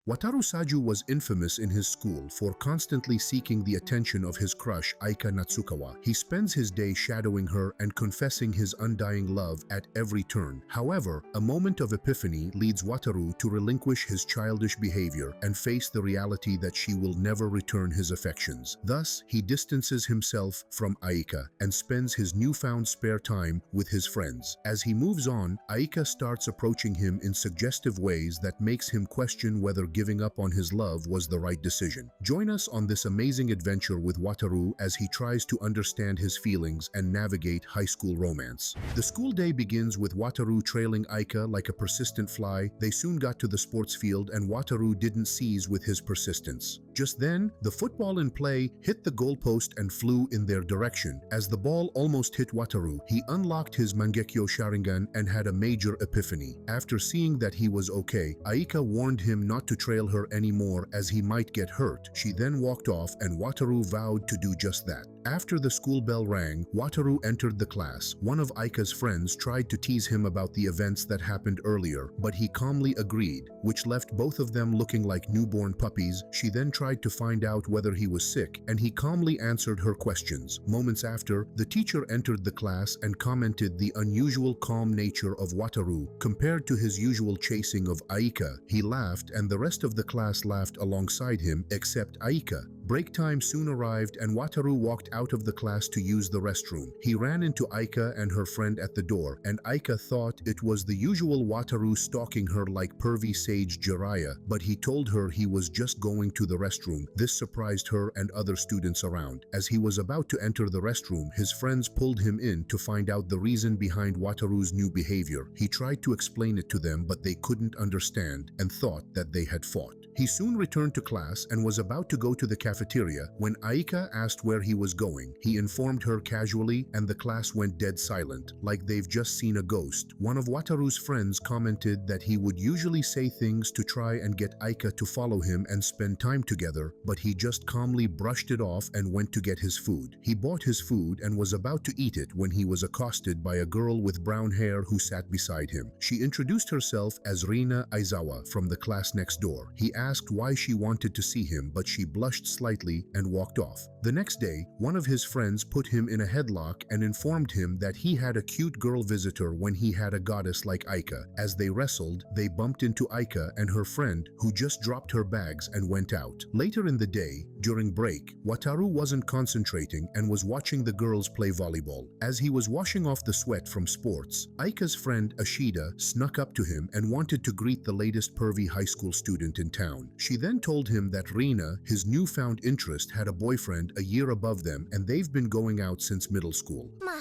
Wataru Saju was infamous in his school for constantly seeking the attention of his crush Aika Natsukawa. He spends his day shadowing her and confessing his undying love at every turn. However, a moment of epiphany leads Wataru to relinquish his childish behavior and face the reality that she will never return his affections. Thus, he distances himself from Aika and spends his newfound spare time with his friends. As he moves on, Aika starts approaching him in suggestive ways that makes him question whether giving up on his love was the right decision. Join us on this amazing adventure with Wataru as he tries to understand his feelings and navigate high school romance. The school day begins with Wataru trailing Aika like a persistent fly. They soon got to the sports field and Wataru didn't cease with his persistence. Just then, the football in play hit the goalpost and flew in their direction. As the ball almost hit Wataru, he unlocked his Mangekyo Sharingan and had a major epiphany. After seeing that he was okay, Aika warned him not to trail her anymore as he might get hurt. She then walked off and Wataru vowed to do just that. After the school bell rang, Wataru entered the class. One of Aika's friends tried to tease him about the events that happened earlier, but he calmly agreed, which left both of them looking like newborn puppies. She then tried to find out whether he was sick, and he calmly answered her questions. Moments after, the teacher entered the class and commented the unusual calm nature of Wataru compared to his usual chasing of Aika. He laughed and the rest of the class laughed alongside him except Aika. Break time soon arrived and Wataru walked out of the class to use the restroom. He ran into Aika and her friend at the door, and Aika thought it was the usual Wataru stalking her like pervy sage Jiraiya, but he told her he was just going to the restroom. This surprised her and other students around. As he was about to enter the restroom, his friends pulled him in to find out the reason behind Wataru's new behavior. He tried to explain it to them, but they couldn't understand and thought that they had fought. He soon returned to class and was about to go to the cafeteria when Aika asked where he was going. He informed her casually and the class went dead silent, like they've just seen a ghost. One of Wataru's friends commented that he would usually say things to try and get Aika to follow him and spend time together, but he just calmly brushed it off and went to get his food. He bought his food and was about to eat it when he was accosted by a girl with brown hair who sat beside him. She introduced herself as Rina Aizawa from the class next door. He asked why she wanted to see him, but she blushed slightly and walked off. The next day, one of his friends put him in a headlock and informed him that he had a cute girl visitor when he had a goddess like Aika. As they wrestled, they bumped into Aika and her friend, who just dropped her bags and went out. Later in the day, during break, Wataru wasn't concentrating and was watching the girls play volleyball. As he was washing off the sweat from sports, Aika's friend Ashida snuck up to him and wanted to greet the latest pervy high school student in town. She then told him that Rina, his newfound interest, had a boyfriend a year above them and they've been going out since middle school. まあ、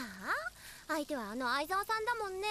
相手は相沢さんだもんね。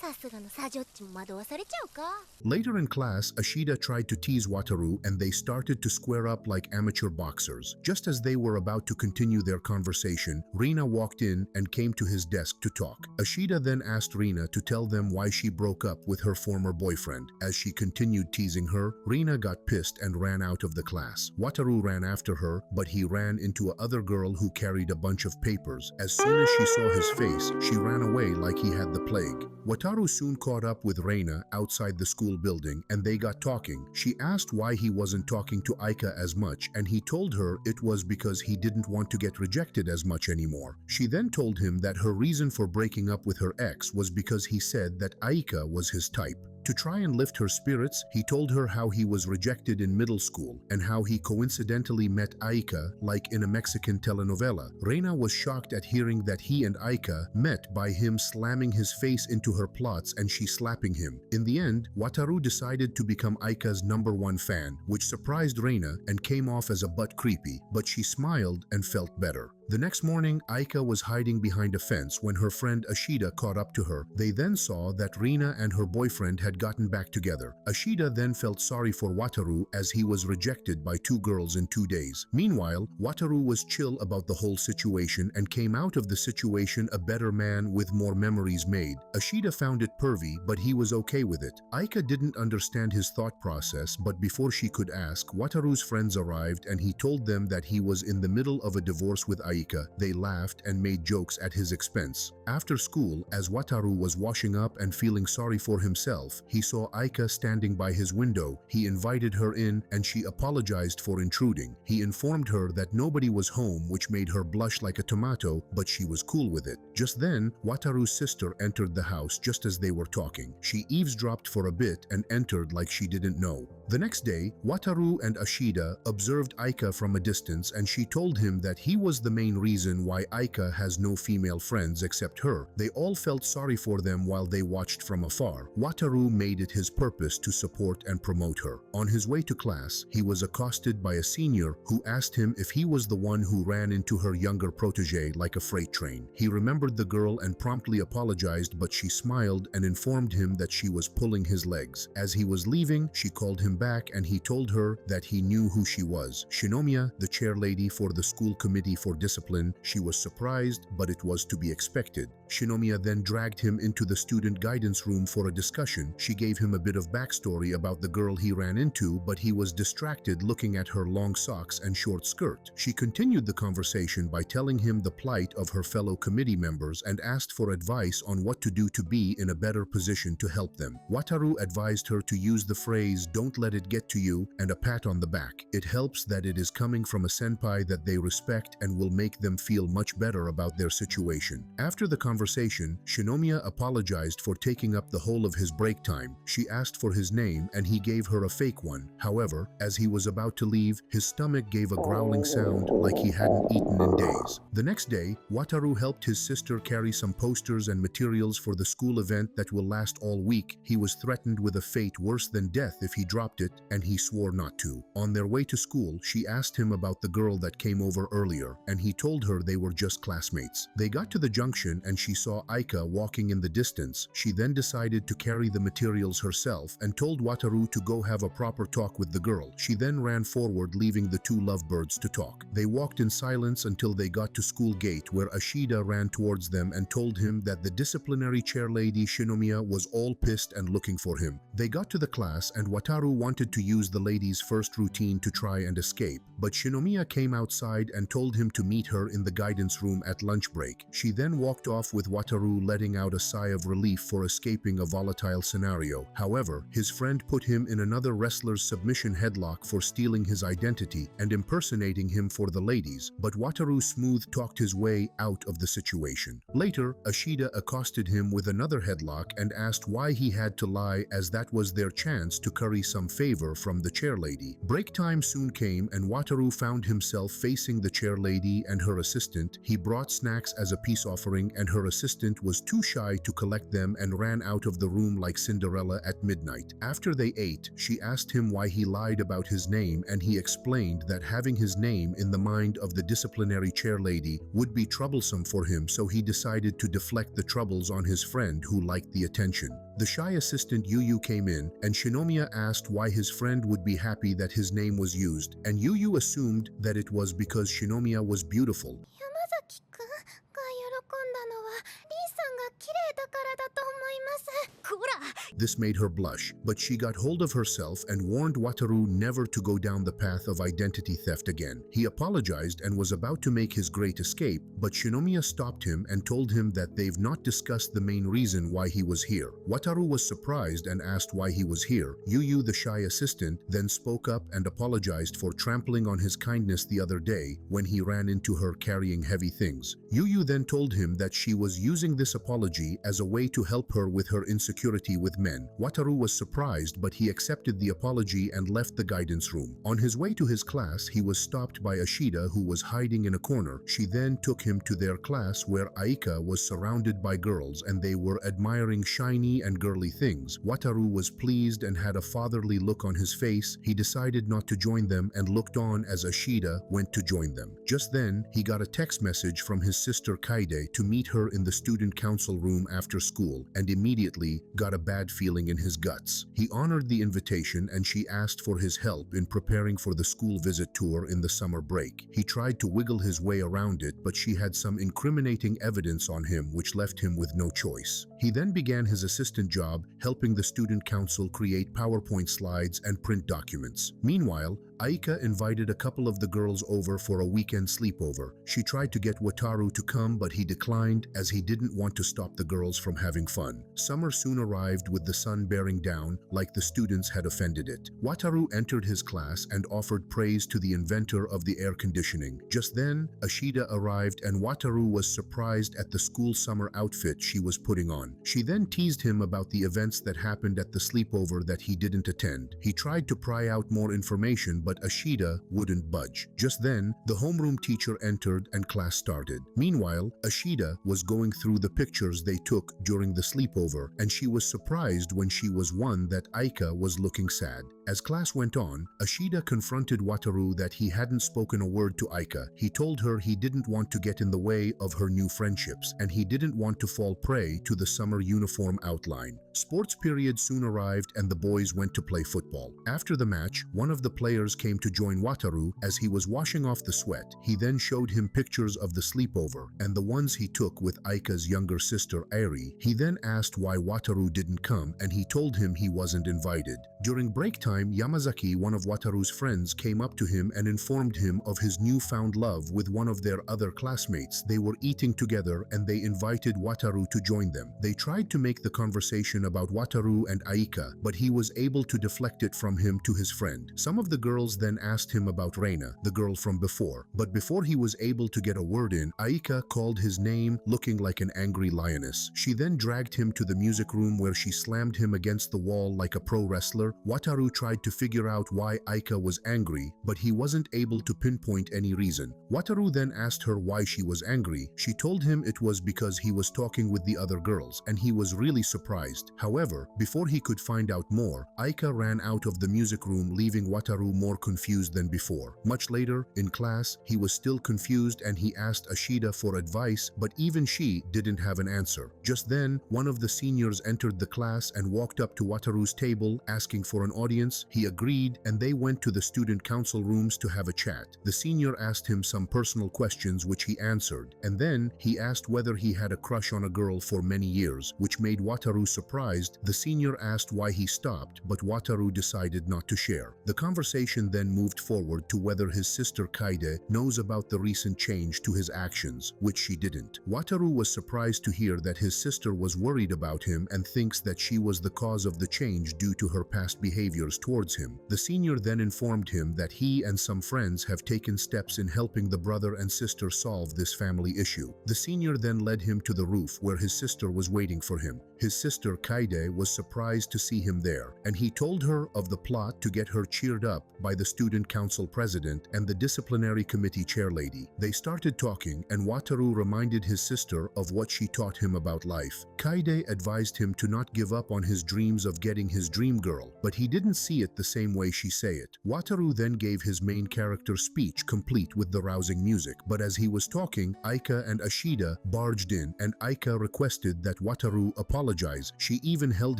さすがのサジョッチも惑わされちゃうか。 Later in class, Ashida tried to tease Wataru and they started to square up like amateur boxers. Just as they were about to continue their conversation, Rina walked in and came to his desk to talk. Ashida then asked Rina to tell them why she broke up with her former boyfriend. As she continued teasing her, Rina got pissed and ran out of the class. Wataru ran after her, but he ran into a other girl who carried a bunch of papers. As soon as she saw his face, she ran away like he had the plague. Wataru soon caught up with Reina outside the school building and they got talking. She asked why he wasn't talking to Aika as much and he told her it was because he didn't want to get rejected as much anymore. She then told him that her reason for breaking up with her ex was because he said that Aika was his type. To try and lift her spirits, he told her how he was rejected in middle school and how he coincidentally met Aika like in a Mexican telenovela. Reina was shocked at hearing that he and Aika met by him slamming his face into her plots and she slapping him. In the end, Wataru decided to become Aika's #1 fan, which surprised Reina and came off as a butt creepy, but she smiled and felt better. The next morning, Aika was hiding behind a fence when her friend Ashida caught up to her. They then saw that Rina and her boyfriend had gotten back together. Ashida then felt sorry for Wataru as he was rejected by 2 girls in 2 days. Meanwhile, Wataru was chill about the whole situation and came out of the situation a better man with more memories made. Ashida found it pervy, but he was okay with it. Aika didn't understand his thought process, but before she could ask, Wataru's friends arrived and he told them that he was in the middle of a divorce with Aika. Aika, they laughed and made jokes at his expense. After school, as Wataru was washing up and feeling sorry for himself, he saw Aika standing by his window. He invited her in and she apologized for intruding. He informed her that nobody was home, which made her blush like a tomato, but she was cool with it. Just then, Wataru's sister entered the house just as they were talking. She eavesdropped for a bit and entered like she didn't know. The next day, Wataru and Ashida observed Aika from a distance and she told him that he was the main reason why Aika has no female friends except her. They all felt sorry for them while they watched from afar. Wataru made it his purpose to support and promote her. On his way to class, he was accosted by a senior who asked him if he was the one who ran into her younger protege like a freight train. He remembered the girl and promptly apologized, but she smiled and informed him that she was pulling his legs. As he was leaving, she called him back and he told her that he knew who she was. Shinomiya, the chairlady for the school committee for discipline. She was surprised, but it was to be expected. Shinomiya then dragged him into the student guidance room for a discussion. She gave him a bit of backstory about the girl he ran into, but he was distracted looking at her long socks and short skirt. She continued the conversation by telling him the plight of her fellow committee members and asked for advice on what to do to be in a better position to help them. Wataru advised her to use the phrase "don't let it get to you" and a pat on the back. It helps that it is coming from a senpai that they respect and will make them feel much better about their situation. After the conversation, Shinomiya apologized for taking up the whole of his break time. She asked for his name and he gave her a fake one. However, as he was about to leave, his stomach gave a growling sound like he hadn't eaten in days. The next day, Wataru helped his sister carry some posters and materials for the school event that will last all week. He was threatened with a fate worse than death if he dropped it, and he swore not to. On their way to school, she asked him about the girl that came over earlier, and he told her they were just classmates. They got to the junction and she saw Aika walking in the distance. She then decided to carry the materials herself and told Wataru to go have a proper talk with the girl. She then ran forward, leaving the two lovebirds to talk. They walked in silence until they got to school gate, where Ashida ran towards them and told him that the disciplinary chairlady Shinomiya was all pissed and looking for him. They got to the class and Wataru wanted to use the lady's first routine to try and escape, but Shinomiya came outside and told him to meet her in the guidance room at lunch break. She then walked off with Wataru letting out a sigh of relief for escaping a volatile scenario. However, his friend put him in another wrestler's submission headlock for stealing his identity and impersonating him for the ladies, but Wataru smooth-talked his way out of the situation. Later, Ashida accosted him with another headlock and asked why he had to lie, as that was their chance to curry some favor from the chairlady. Break time soon came and Wataru found himself facing the chairlady and her assistant. He brought snacks as a peace offering and her assistant was too shy to collect them and ran out of the room like Cinderella at midnight. After they ate, she asked him why he lied about his name and he explained that having his name in the mind of the disciplinary chairlady would be troublesome for him, so he decided to deflect the troubles on his friend who liked the attention. The shy assistant Yuyu came in and Shinomiya asked why his friend would be happy that his name was used, and Yuyu assumed that it was because Shinomiya was beautiful. 山崎くんが喜んだのはリーさんが綺麗だからだと思います。こら！ This made her blush, but she got hold of herself and warned Wataru never to go down the path of identity theft again. He apologized and was about to make his great escape, but Shinomiya stopped him and told him that they've not discussed the main reason why he was here. Wataru was surprised and asked why he was here. Yuyu, the shy assistant, then spoke up and apologized for trampling on his kindness the other day when he ran into her carrying heavy things. Yuyu then told him that she was using this apology as a way to help her with her insecurity with men. Wataru was surprised, but he accepted the apology and left the guidance room. On his way to his class, he was stopped by Ashida, who was hiding in a corner. She then took him to their class where Aika was surrounded by girls and they were admiring shiny and girly things. Wataru was pleased and had a fatherly look on his face. He decided not to join them and looked on as Ashida went to join them. Just then, he got a text message from his sister Kaide to meet her in the student council room after school, and immediately got a bad feeling in his guts. He honored the invitation and she asked for his help in preparing for the school visit tour in the summer break. He tried to wiggle his way around it, but she had some incriminating evidence on him which left him with no choice. He then began his assistant job helping the student council create PowerPoint slides and print documents. Meanwhile, Aika invited a couple of the girls over for a weekend sleepover. She tried to get Wataru to come, but he declined as he didn't want to stop the girls from having fun. Summer soon arrived with the sun bearing down like the students had offended it. Wataru entered his class and offered praise to the inventor of the air conditioning. Just then, Ashida arrived and Wataru was surprised at the school summer outfit she was putting on. She then teased him about the events that happened at the sleepover that he didn't attend. He tried to pry out more information, but Ashida wouldn't budge. Just then, the homeroom teacher entered and class started. Meanwhile, Ashida was going through the pictures they took during the sleepover, and she was surprised when she was one that Aika was looking sad. As class went on, Ashida confronted Wataru that he hadn't spoken a word to Aika. He told her he didn't want to get in the way of her new friendships, and he didn't want to fall prey to the summer uniform outline. Sports period soon arrived and the boys went to play football. After the match, one of the players came to join Wataru as he was washing off the sweat. He then showed him pictures of the sleepover and the ones he took with Aika's younger sister Airi. He then asked why Wataru didn't come and he told him he wasn't invited. During break time, Yamazaki, one of Wataru's friends, came up to him and informed him of his newfound love with one of their other classmates. They were eating together and they invited Wataru to join them. They tried to make the conversation about Wataru and Aika, but he was able to deflect it from him to his friend. Some of the girls then asked him about Reina, the girl from before, but before he was able to get a word in, Aika called his name looking like an angry lioness. She then dragged him to the music room where she slammed him against the wall like a pro wrestler. Wataru tried to figure out why Aika was angry, but he wasn't able to pinpoint any reason. Wataru then asked her why she was angry. She told him it was because he was talking with the other girls, and he was really surprised. However, before he could find out more, Aika ran out of the music room, leaving Wataru more confused than before. Much later, in class, he was still confused and he asked Ashida for advice, but even she didn't have an answer. Just then, one of the seniors entered the class and walked up to Wataru's table asking for an audience. He agreed and they went to the student council rooms to have a chat. The senior asked him some personal questions which he answered, and then he asked whether he had a crush on a girl for many years, which made Wataru surprised. The senior asked why he stopped, but Wataru decided not to share. The conversation then moved forward to whether his sister Kaide knows about the recent change to his actions, which she didn't. Wataru was surprised to hear that his sister was worried about him and thinks that she was the cause of the change due to her past behaviors towards him. The senior then informed him that he and some friends have taken steps in helping the brother and sister solve this family issue. The senior then led him to the roof where his sister was waiting for him. His sister Kaide was surprised to see him there, and he told her of the plot to get her cheered up by the student council president and the disciplinary committee chairlady. They started talking and Wataru reminded his sister of what she taught him about life. Kaide advised him to not give up on his dreams of getting his dream girl, but he didn't see it the same way she say it. Wataru then gave his main character speech complete with the rousing music, but as he was talking, Aika and Ashida barged in and Aika requested that Wataru apologize. She even held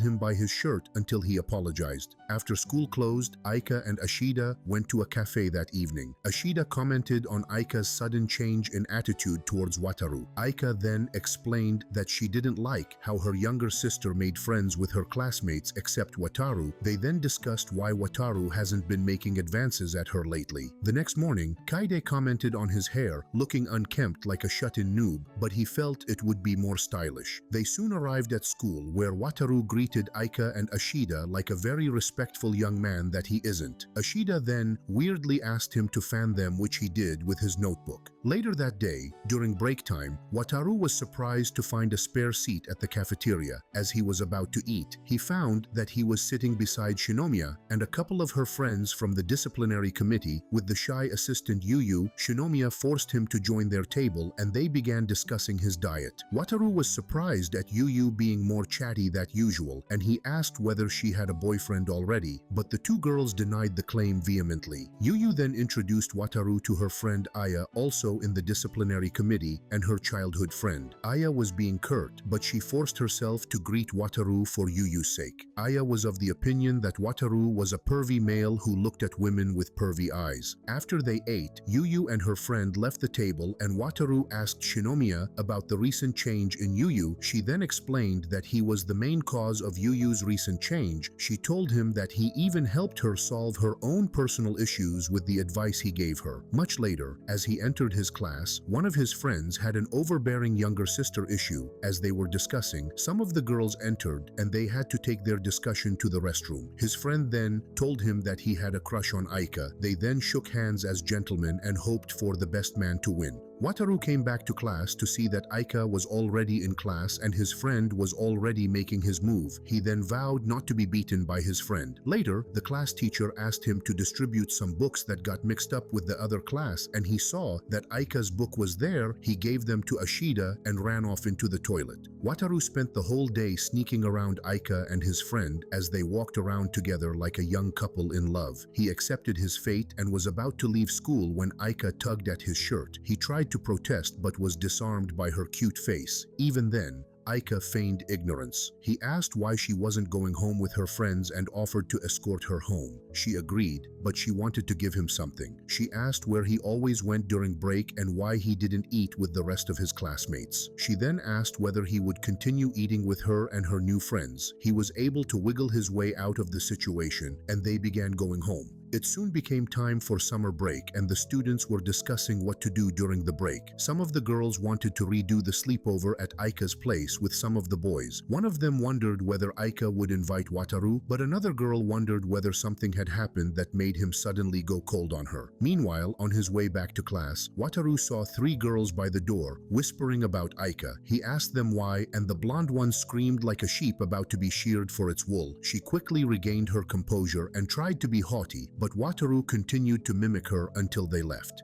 him by his shirt until he apologized. After school closed, Aika and Ashida went to a cafe that evening. Ashida commented on Aika's sudden change in attitude towards Wataru. Aika then explained that she didn't like how her younger sister made friends with her classmates except Wataru. They then discussed why Wataru hasn't been making advances at her lately. The next morning, Kaide commented on his hair looking unkempt like a shut-in noob, but he felt it would be more stylish. They soon arrived at school where Wataru greeted Aika and Ashida like a very respectful young man that he isn't. Ashida then weirdly asked him to fan them, which he did with his notebook. Later that day, during break time, Wataru was surprised to find a spare seat at the cafeteria. As he was about to eat, he found that he was sitting beside Shinomiya and a couple of her friends from the disciplinary committee. With the shy assistant Yuyu, Shinomiya forced him to join their table and they began discussing his diet. Wataru was surprised at Yuyu being more chatty than usual, and he asked whether she had a boyfriend already, but the two girls denied the claim vehemently. Yuyu then introduced Wataru to her friend Aya, also in the disciplinary committee, and her childhood friend. Aya was being curt, but she forced herself to greet Wataru for Yuyu's sake. Aya was of the opinion that Wataru was a pervy male who looked at women with pervy eyes. After they ate, Yuyu and her friend left the table, and Wataru asked Shinomiya about the recent change in Yuyu. She then explained that he was the main cause of Yuyu's recent change. She told him that he even helped her solve her own personal issues with the advice he gave her. Much later, as he entered his class, one of his friends had an overbearing younger sister issue. As they were discussing, some of the girls entered and they had to take their discussion to the restroom. His friend then told him that he had a crush on Aika. They then shook hands as gentlemen and hoped for the best man to win. Wataru came back to class to see that Aika was already in class and his friend was already making his move. He then vowed not to be beaten by his friend. Later, the class teacher asked him to distribute some books that got mixed up with the other class, and he saw that Aika's book was there. He gave them to Ashida and ran off into the toilet. Wataru spent the whole day sneaking around Aika and his friend as they walked around together like a young couple in love. He accepted his fate and was about to leave school when Aika tugged at his shirt. He tried to protest but was disarmed by her cute face. Even then, Aika feigned ignorance. He asked why she wasn't going home with her friends and offered to escort her home. She agreed, but she wanted to give him something. She asked where he always went during break and why he didn't eat with the rest of his classmates. She then asked whether he would continue eating with her and her new friends. He was able to wiggle his way out of the situation, and they began going home. It soon became time for summer break, and the students were discussing what to do during the break. Some of the girls wanted to redo the sleepover at Aika's place with some of the boys. One of them wondered whether Aika would invite Wataru, but another girl wondered whether something had happened that made him suddenly go cold on her. Meanwhile, on his way back to class, Wataru saw three girls by the door, whispering about Aika. He asked them why, and the blonde one screamed like a sheep about to be sheared for its wool. She quickly regained her composure and tried to be haughty, but Wataru continued to mimic her until they left.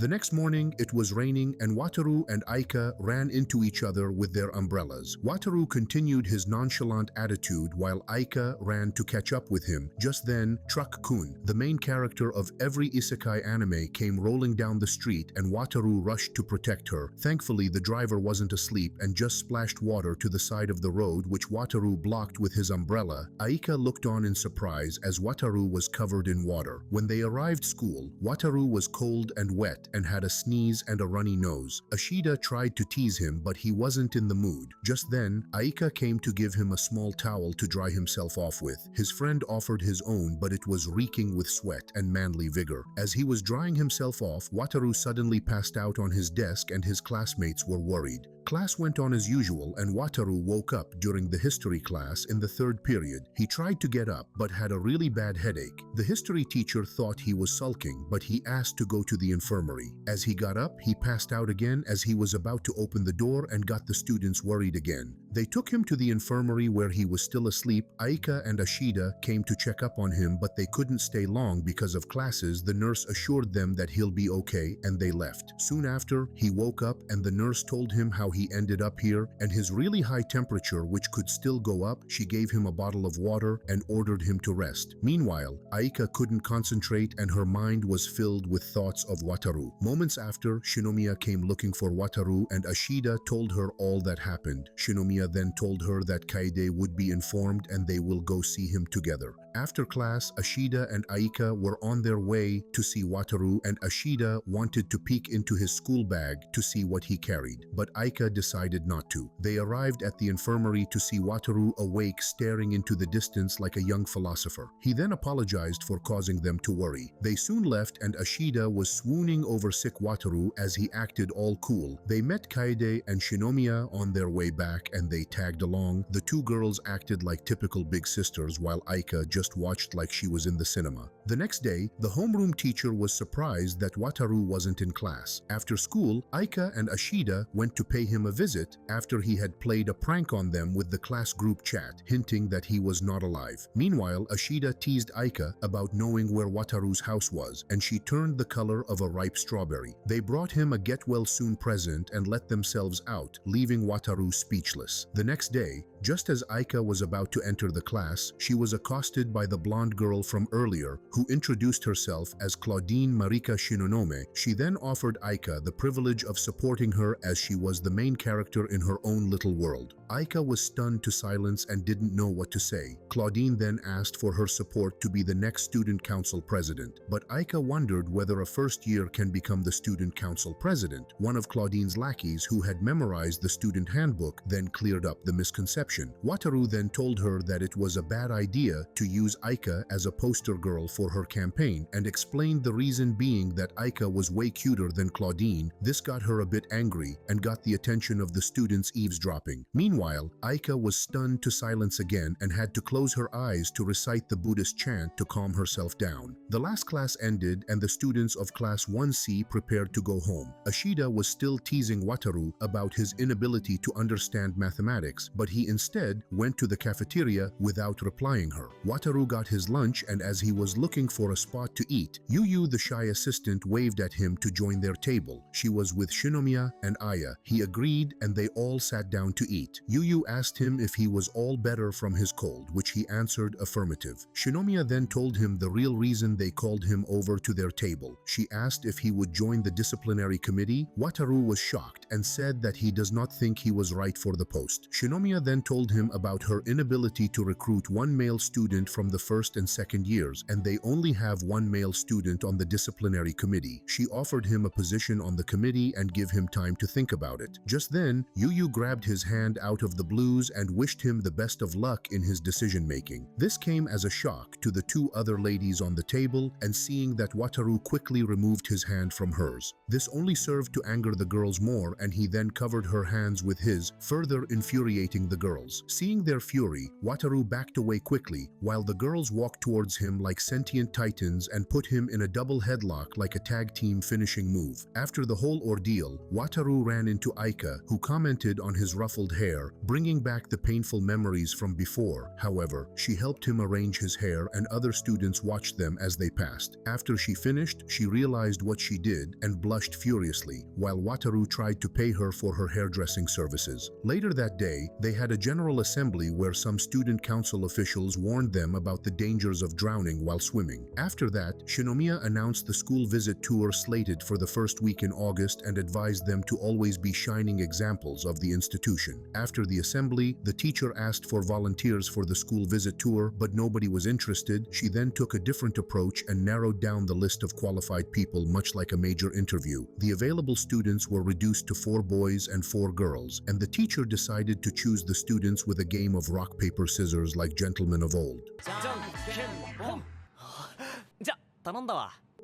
The next morning, it was raining and Wataru and Aika ran into each other with their umbrellas. Wataru continued his nonchalant attitude while Aika ran to catch up with him. Just then, Truck-kun, the main character of every isekai anime, came rolling down the street and Wataru rushed to protect her. Thankfully, the driver wasn't asleep and just splashed water to the side of the road, which Wataru blocked with his umbrella. Aika looked on in surprise as Wataru was covered in water. When they arrived school, Wataru was cold and wet and had a sneeze and a runny nose. Ashida tried to tease him, but he wasn't in the mood. Just then, Aika came to give him a small towel to dry himself off with. His friend offered his own, but it was reeking with sweat and manly vigor. As he was drying himself off, Wataru suddenly passed out on his desk and his classmates were worried. Class went on as usual and Wataru woke up during the history class in the third period. He tried to get up but had a really bad headache. The history teacher thought he was sulking, but he asked to go to the infirmary. As he got up, he passed out again as he was about to open the door and got the students worried again. They took him to the infirmary where he was still asleep. Aika and Ashida came to check up on him, but they couldn't stay long because of classes. The nurse assured them that he'll be okay and they left. Soon after, he woke up and the nurse told him how he ended up here and his really high temperature, which could still go up. She gave him a bottle of water and ordered him to rest. Meanwhile, Aika couldn't concentrate and her mind was filled with thoughts of Wataru. Moments after, Shinomiya came looking for Wataru and Ashida told her all that happened. Shinomiya then told her that Kaede would be informed and they will go see him together. After class, Ashida and Aika were on their way to see Wataru and Ashida wanted to peek into his school bag to see what he carried, but Aika decided not to. They arrived at the infirmary to see Wataru awake staring into the distance like a young philosopher. He then apologized for causing them to worry. They soon left and Ashida was swooning over sick Wataru as he acted all cool. They met Kaede and Shinomiya on their way back and they tagged along. The two girls acted like typical big sisters while Aika just watched like she was in the cinema. The next day, the homeroom teacher was surprised that Wataru wasn't in class. After school, Aika and Ashida went to pay him a visit after he had played a prank on them with the class group chat, hinting that he was not alive. Meanwhile, Ashida teased Aika about knowing where Wataru's house was, and she turned the color of a ripe strawberry. They brought him a get-well-soon present and let themselves out, leaving Wataru speechless. The next day, just as Aika was about to enter the class, she was accosted by the blonde girl from earlier, who introduced herself as Claudine Marika Shinonome. She then offered Aika the privilege of supporting her as she was the main character in her own little world. Aika was stunned to silence and didn't know what to say. Claudine then asked for her support to be the next student council president, but Aika wondered whether a first year can become the student council president. One of Claudine's lackeys, who had memorized the student handbook, then cleared up the misconception. Wataru then told her that it was a bad idea to use Aika as a poster girl for her campaign and explained the reason being that Aika was way cuter than Claudine. This got her a bit angry and got the attention of the students eavesdropping. Meanwhile, Aika was stunned to silence again and had to close her eyes to recite the Buddhist chant to calm herself down. The last class ended and the students of class 1C prepared to go home. Ashida was still teasing Wataru about his inability to understand mathematics, but he instead went to the cafeteria without replying her. Wataru got his lunch, and as he was looking for a spot to eat, Yuyu, the shy assistant, waved at him to join their table. She was with Shinomiya and Aya. He agreed and they all sat down to eat. Yuyu asked him if he was all better from his cold, which he answered affirmative. Shinomiya then told him the real reason they called him over to their table. She asked if he would join the disciplinary committee. Wataru was shocked and said that he does not think he was right for the post. Shinomiya then told him about her inability to recruit one male student from the first and second years, and they only have one male student on the disciplinary committee. She offered him a position on the committee and give him time to think about it. Just then, Yuyu grabbed his hand out of the blues and wished him the best of luck in his decision-making. This came as a shock to the two other ladies on the table, and seeing that Wataru quickly removed his hand from hers. This only served to anger the girls more, and he then covered her hands with his, further infuriating the girls. Seeing their fury, Wataru backed away quickly, while the girls walked towards him like sentient titans and put him in a double headlock like a tag team finishing move. After the whole ordeal, Wataru ran into Aika, who commented on his ruffled hair, bringing back the painful memories from before. However, she helped him arrange his hair and other students watched them as they passed. After she finished, she realized what she did and blushed furiously, while Wataru tried to pay her for her hairdressing services. Later that day, they had a general assembly where some student council officials warned them about the dangers of drowning while swimming. After that, Shinomiya announced the school visit tour slated for the first week in August and advised them to always be shining examples of the institution. After the assembly, the teacher asked for volunteers for the school visit tour, but nobody was interested. She then took a different approach and narrowed down the list of qualified people, much like a major interview. The available students were reduced to 4 boys and 4 girls, and the teacher decided to choose the students with a game of rock, paper, scissors like gentlemen of old.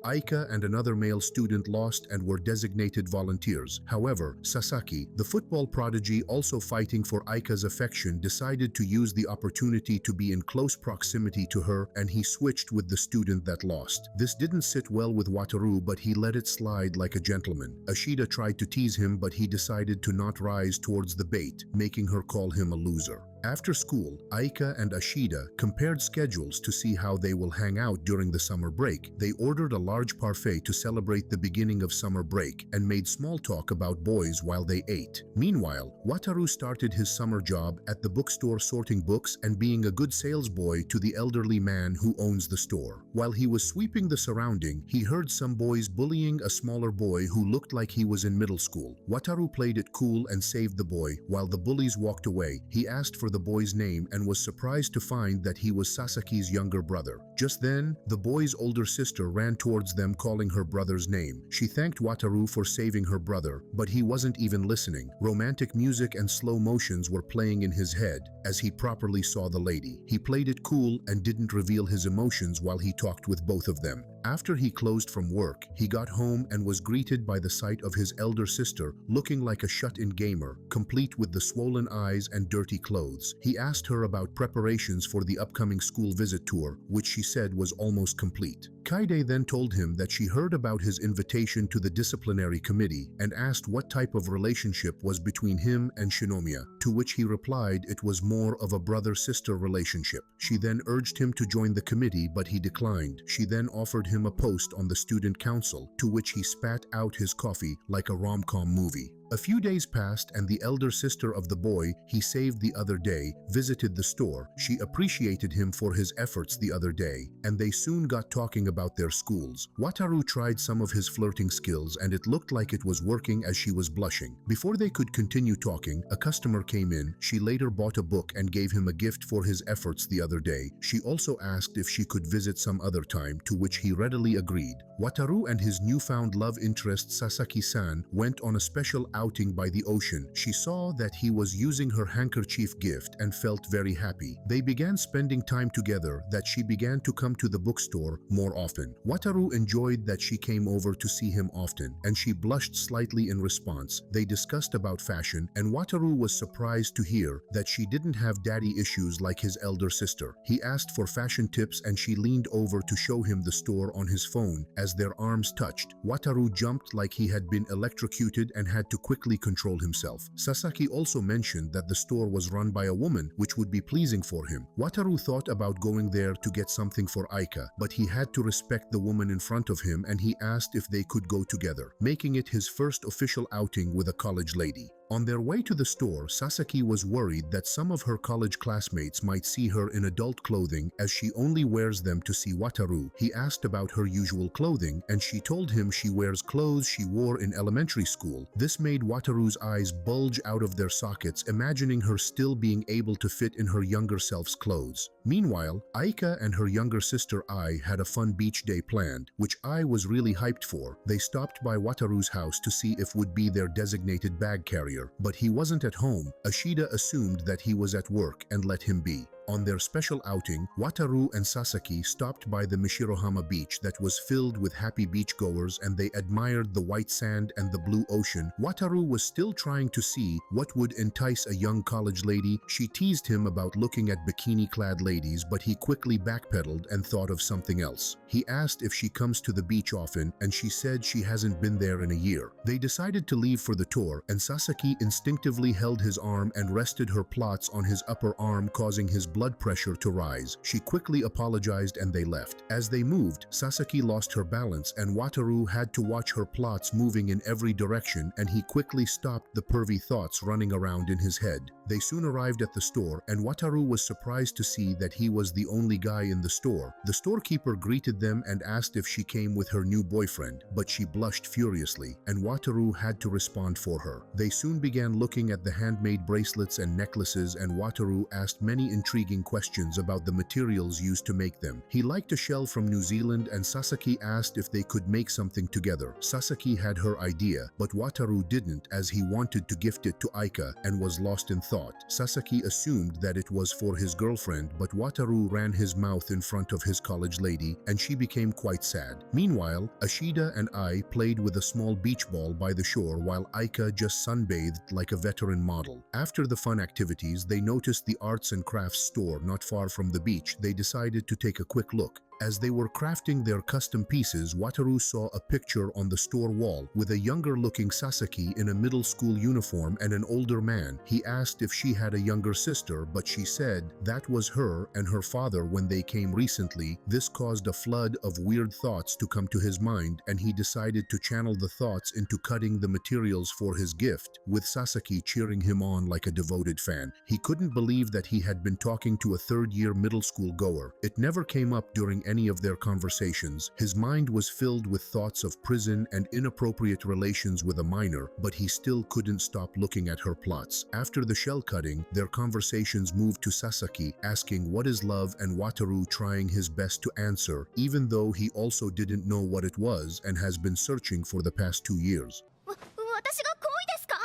Aika and another male student lost and were designated volunteers. However, Sasaki, the football prodigy also fighting for Aika's affection, decided to use the opportunity to be in close proximity to her, and he switched with the student that lost. This didn't sit well with Wataru, but he let it slide like a gentleman. Ashida tried to tease him, but he decided to not rise towards the bait, making her call him a loser. After school, Aika and Ashida compared schedules to see how they will hang out during the summer break. They ordered a large parfait to celebrate the beginning of summer break and made small talk about boys while they ate. Meanwhile, Wataru started his summer job at the bookstore sorting books and being a good salesboy to the elderly man who owns the store. While he was sweeping the surrounding, he heard some boys bullying a smaller boy who looked like he was in middle school. Wataru played it cool and saved the boy. While the bullies walked away, he asked for the boy's name and was surprised to find that he was Sasaki's younger brother. Just then, the boy's older sister ran towards them calling her brother's name. She thanked Wataru for saving her brother, but he wasn't even listening. Romantic music and slow motions were playing in his head as he properly saw the lady. He played it cool and didn't reveal his emotions while he talked with both of them. After he closed from work, he got home and was greeted by the sight of his elder sister looking like a shut-in gamer, complete with the swollen eyes and dirty clothes. He asked her about preparations for the upcoming school visit tour, which she said was almost complete. Kaide then told him that she heard about his invitation to the disciplinary committee and asked what type of relationship was between him and Shinomiya, to which he replied it was more of a brother-sister relationship. She then urged him to join the committee, but he declined. She then offered him a post on the student council, to which he spat out his coffee like a rom-com movie. A few days passed and the elder sister of the boy he saved the other day visited the store. She appreciated him for his efforts the other day, and they soon got talking about their schools. Wataru tried some of his flirting skills and it looked like it was working as she was blushing. Before they could continue talking, a customer came in. She later bought a book and gave him a gift for his efforts the other day. She also asked if she could visit some other time, to which he readily agreed. Wataru and his newfound love interest Sasaki-san went on a special outing by the ocean. She saw that he was using her handkerchief gift and felt very happy. They began spending time together, that she began to come to the bookstore more often. Wataru enjoyed that she came over to see him often, and she blushed slightly in response. They discussed about fashion, and Wataru was surprised to hear that she didn't have daddy issues like his elder sister. He asked for fashion tips and she leaned over to show him the store on his phone. As their arms touched, Wataru jumped like he had been electrocuted and had to quickly control himself. Sasaki also mentioned that the store was run by a woman, which would be pleasing for him. Wataru thought about going there to get something for Aika, but he had to respect the woman in front of him and he asked if they could go together, making it his first official outing with a college lady. On their way to the store, Sasaki was worried that some of her college classmates might see her in adult clothing as she only wears them to see Wataru. He asked about her usual clothing and she told him she wears clothes she wore in elementary school. This made Wataru's eyes bulge out of their sockets, imagining her still being able to fit in her younger self's clothes. Meanwhile, Aika and her younger sister Ai had a fun beach day planned, which Ai was really hyped for. They stopped by Wataru's house to see if would be their designated bag carrier, but he wasn't at home. Ashida assumed that he was at work and let him be. On their special outing, Wataru and Sasaki stopped by the Mishirohama beach that was filled with happy beachgoers and they admired the white sand and the blue ocean. Wataru was still trying to see what would entice a young college lady. She teased him about looking at bikini-clad ladies, but he quickly backpedaled and thought of something else. He asked if she comes to the beach often and she said she hasn't been there in a year. They decided to leave for the tour and Sasaki instinctively held his arm and rested her plots on his upper arm, causing his blood pressure to rise. She quickly apologized and they left. As they moved, Sasaki lost her balance and Wataru had to watch her plots moving in every direction and he quickly stopped the pervy thoughts running around in his head. They soon arrived at the store and Wataru was surprised to see that he was the only guy in the store. The storekeeper greeted them and asked if she came with her new boyfriend, but she blushed furiously and Wataru had to respond for her. They soon began looking at the handmade bracelets and necklaces and Wataru asked many intriguing questions about the materials used to make them. He liked a shell from New Zealand and Sasaki asked if they could make something together. Sasaki had her idea, but Wataru didn't as he wanted to gift it to Aika and was lost in thought. Sasaki assumed that it was for his girlfriend, but Wataru ran his mouth in front of his college lady and she became quite sad. Meanwhile, Ashida and I played with a small beach ball by the shore while Aika just sunbathed like a veteran model. After the fun activities, they noticed the arts and crafts store not far from the beach. They decided to take a quick look. As they were crafting their custom pieces, Wataru saw a picture on the store wall with a younger-looking Sasaki in a middle school uniform and an older man. He asked if she had a younger sister, but she said that was her and her father when they came recently. This caused a flood of weird thoughts to come to his mind, and he decided to channel the thoughts into cutting the materials for his gift, with Sasaki cheering him on like a devoted fan. He couldn't believe that he had been talking to a third-year middle school goer. It never came up during any of their conversations. His mind was filled with thoughts of prison and inappropriate relations with a minor, but he still couldn't stop looking at her plots. After the shell cutting, their conversations moved to Sasaki asking what is love and Wataru trying his best to answer, even though he also didn't know what it was and has been searching for the past 2 years. 私が恋ですか？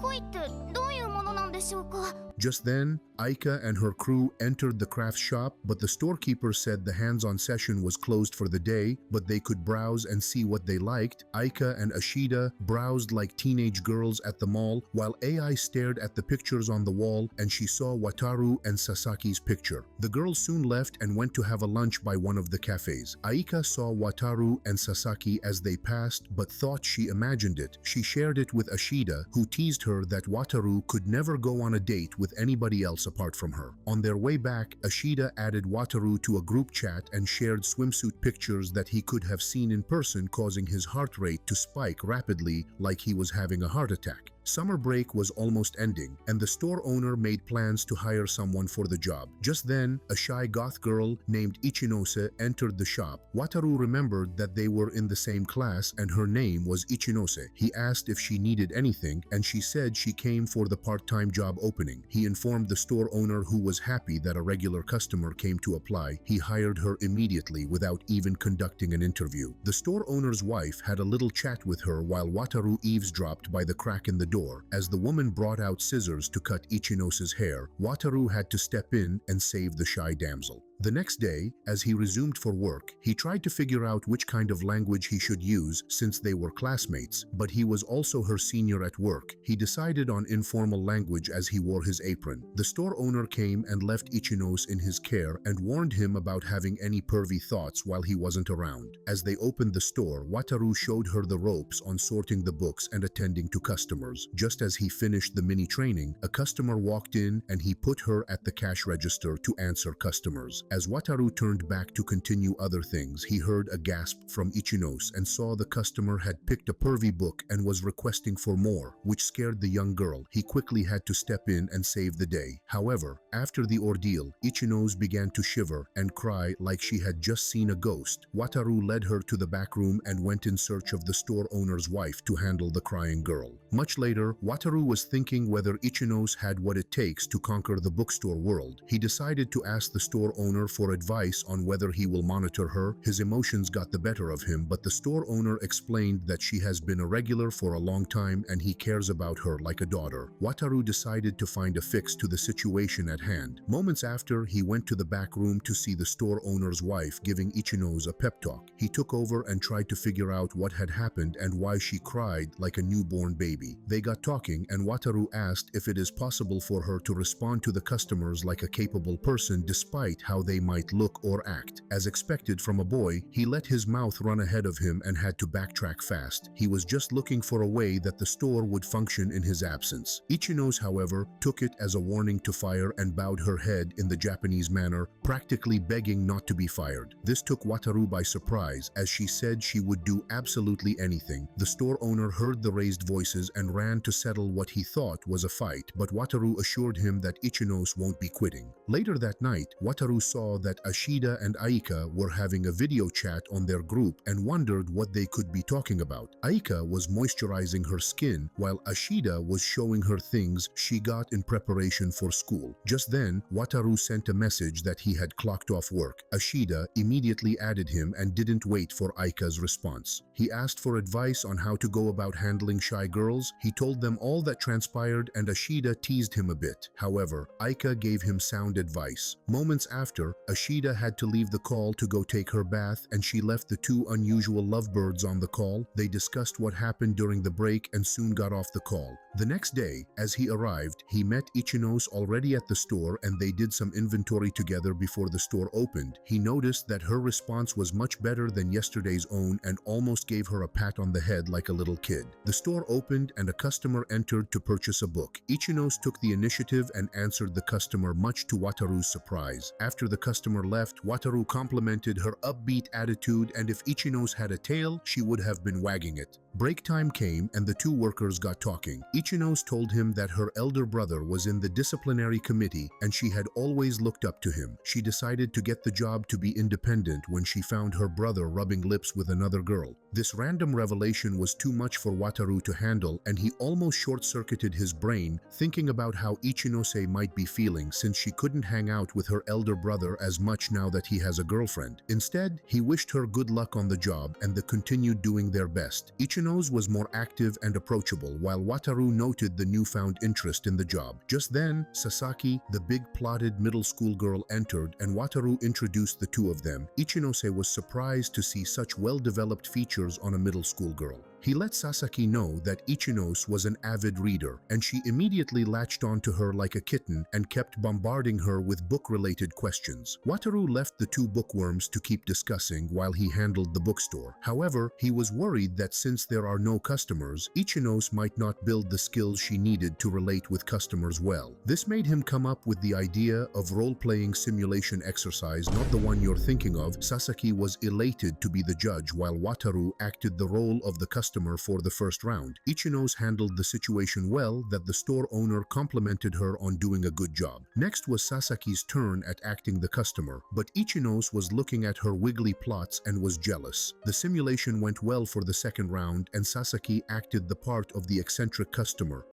恋ってどういうものなんでしょうか？ Just then, Aika and her crew entered the craft shop, but the storekeeper said the hands-on session was closed for the day, but they could browse and see what they liked. Aika and Ashida browsed like teenage girls at the mall, while AI stared at the pictures on the wall and she saw Wataru and Sasaki's picture. The girls soon left and went to have a lunch by one of the cafes. Aika saw Wataru and Sasaki as they passed, but thought she imagined it. She shared it with Ashida, who teased her that Wataru could never go on a date with anybody else apart from her. On their way back, Ashida added Wataru to a group chat and shared swimsuit pictures that he could have seen in person, causing his heart rate to spike rapidly like he was having a heart attack. Summer break was almost ending, and the store owner made plans to hire someone for the job. Just then, a shy goth girl named Ichinose entered the shop. Wataru remembered that they were in the same class and her name was Ichinose. He asked if she needed anything, and she said she came for the part-time job opening. He informed the store owner, who was happy that a regular customer came to apply. He hired her immediately without even conducting an interview. The store owner's wife had a little chat with her while Wataru eavesdropped by the crack in the door. As the woman brought out scissors to cut Ichinose's hair, Wataru had to step in and save the shy damsel. The next day, as he resumed for work, he tried to figure out which kind of language he should use since they were classmates, but he was also her senior at work. He decided on informal language as he wore his apron. The store owner came and left Ichinose in his care and warned him about having any pervy thoughts while he wasn't around. As they opened the store, Wataru showed her the ropes on sorting the books and attending to customers. Just as he finished the mini training, a customer walked in and he put her at the cash register to answer customers. As Wataru turned back to continue other things, he heard a gasp from Ichinose and saw the customer had picked a pervy book and was requesting for more, which scared the young girl. He quickly had to step in and save the day. However, after the ordeal, Ichinose began to shiver and cry like she had just seen a ghost. Wataru led her to the back room and went in search of the store owner's wife to handle the crying girl. Much later, Wataru was thinking whether Ichinose had what it takes to conquer the bookstore world. He decided to ask the store owner for advice on whether he will monitor her. His emotions got the better of him, but the store owner explained that she has been a regular for a long time and he cares about her like a daughter. Wataru decided to find a fix to the situation at hand. Moments after, he went to the back room to see the store owner's wife giving Ichinose a pep talk. He took over and tried to figure out what had happened and why she cried like a newborn baby. They got talking and Wataru asked if it is possible for her to respond to the customers like a capable person despite how they might look or act. As expected from a boy, he let his mouth run ahead of him and had to backtrack fast. He was just looking for a way that the store would function in his absence. Ichinose, however, took it as a warning to fire and bowed her head in the Japanese manner, practically begging not to be fired. This took Wataru by surprise, as she said she would do absolutely anything. The store owner heard the raised voices and ran to settle what he thought was a fight, but Wataru assured him that Ichinose won't be quitting. Later that night, Wataru saw that Ashida and Aika were having a video chat on their group and wondered what they could be talking about. Aika was moisturizing her skin while Ashida was showing her things she got in preparation for school. Just then, Wataru sent a message that he had clocked off work. Ashida immediately added him and didn't wait for Aika's response. He asked for advice on how to go about handling shy girls. He told them all that transpired and Ashida teased him a bit. However, Aika gave him sound advice. Moments after, Ashida had to leave the call to go take her bath and she left the two unusual lovebirds on the call. They discussed what happened during the break and soon got off the call. The next day, as he arrived, he met Ichinose already at the store and they did some inventory together before the store opened. He noticed that her response was much better than yesterday's own and almost gave her a pat on the head like a little kid. The store opened and a customer entered to purchase a book. Ichinose took the initiative and answered the customer, much to Wataru's surprise. After the customer left, Wataru complimented her upbeat attitude and if Ichinose had a tail, she would have been wagging it. Break time came and the two workers got talking. Ichinose told him that her elder brother was in the disciplinary committee and she had always looked up to him. She decided to get the job to be independent when she found her brother rubbing lips with another girl. This random revelation was too much for Wataru to handle and he almost short-circuited his brain thinking about how Ichinose might be feeling since she couldn't hang out with her elder brother as much now that he has a girlfriend. Instead, he wished her good luck on the job and they continued doing their best. Ichinose Ichinose was more active and approachable, while Wataru noted the newfound interest in the job. Just then, Sasaki, the big plotted middle school girl, entered and Wataru introduced the two of them. Ichinose was surprised to see such well-developed features on a middle school girl. He let Sasaki know that Ichinose was an avid reader, and she immediately latched onto her like a kitten and kept bombarding her with book-related questions. Wataru left the two bookworms to keep discussing while he handled the bookstore. However, he was worried that since there are no customers, Ichinose might not build the skills she needed to relate with customers well. This made him come up with the idea of role-playing simulation exercise, not the one you're thinking of. Sasaki was elated to be the judge while Wataru acted the role of the customer for the first round. Ichinose handled the situation well that the store owner complimented her on doing a good job. Next was Sasaki's turn at acting the customer, but Ichinose was looking at her wiggly plots and was jealous. The simulation went well for the second round and Sasaki acted the part of the eccentric customer.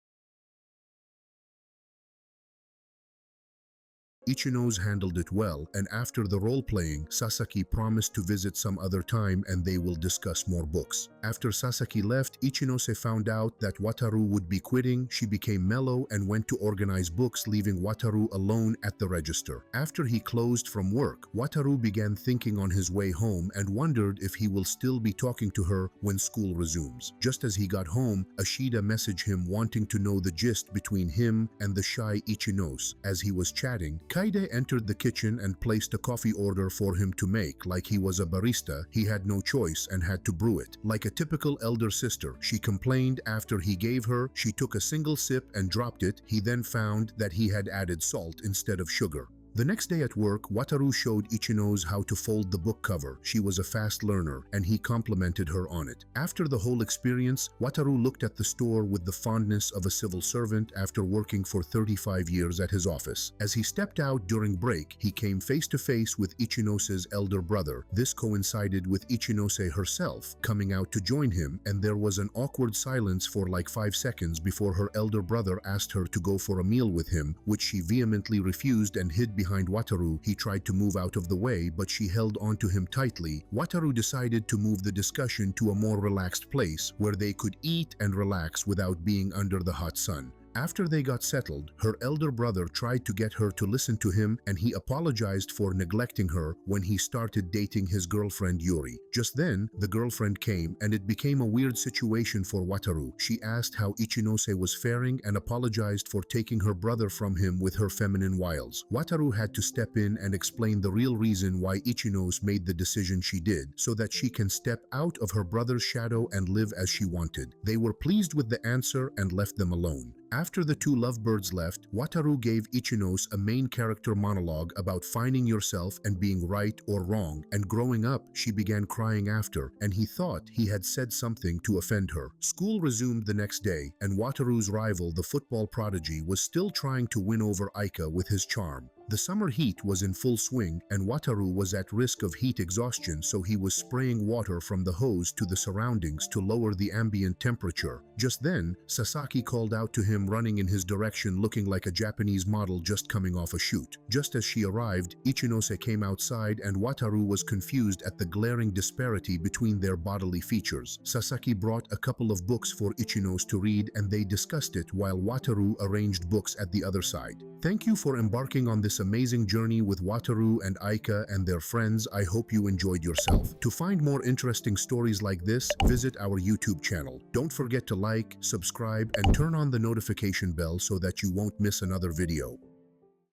Ichinose handled it well, and after the role-playing, Sasaki promised to visit some other time and they will discuss more books. After Sasaki left, Ichinose found out that Wataru would be quitting. She became mellow and went to organize books, leaving Wataru alone at the register. After he closed from work, Wataru began thinking on his way home and wondered if he will still be talking to her when school resumes. Just as he got home, Ashida messaged him wanting to know the gist between him and the shy Ichinose. As he was chatting, Kaide entered the kitchen and placed a coffee order for him to make. Like he was a barista, he had no choice and had to brew it. Like a typical elder sister, she complained after he gave her. She took a single sip and dropped it. He then found that he had added salt instead of sugar. The next day at work, Wataru showed Ichinose how to fold the book cover. She was a fast learner, and he complimented her on it. After the whole experience, Wataru looked at the store with the fondness of a civil servant after working for 35 years at his office. As he stepped out during break, he came face to face with Ichinose's elder brother. This coincided with Ichinose herself coming out to join him, and there was an awkward silence for like 5 seconds before her elder brother asked her to go for a meal with him, which she vehemently refused and hid behind Wataru. He tried to move out of the way, but she held onto him tightly. Wataru decided to move the discussion to a more relaxed place where they could eat and relax without being under the hot sun. After they got settled, her elder brother tried to get her to listen to him, and he apologized for neglecting her when he started dating his girlfriend Yuri. Just then, the girlfriend came and it became a weird situation for Wataru. She asked how Ichinose was faring and apologized for taking her brother from him with her feminine wiles. Wataru had to step in and explain the real reason why Ichinose made the decision she did, so that she can step out of her brother's shadow and live as she wanted. They were pleased with the answer and left them alone. After the two lovebirds left, Wataru gave Ichinose a main character monologue about finding yourself and being right or wrong, and growing up, she began crying after, and he thought he had said something to offend her. School resumed the next day, and Wataru's rival, the football prodigy, was still trying to win over Aika with his charm. The summer heat was in full swing, and Wataru was at risk of heat exhaustion, so he was spraying water from the hose to the surroundings to lower the ambient temperature. Just then, Sasaki called out to him, running in his direction looking like a Japanese model just coming off a shoot. Just as she arrived, Ichinose came outside and Wataru was confused at the glaring disparity between their bodily features. Sasaki brought a couple of books for Ichinose to read and they discussed it while Wataru arranged books at the other side. Thank you for embarking on this amazing journey with Wataru and Aika and their friends. I hope you enjoyed yourself. To find more interesting stories like this, visit our YouTube channel. Don't forget to like, subscribe, and turn on the notification bell so that you won't miss another video.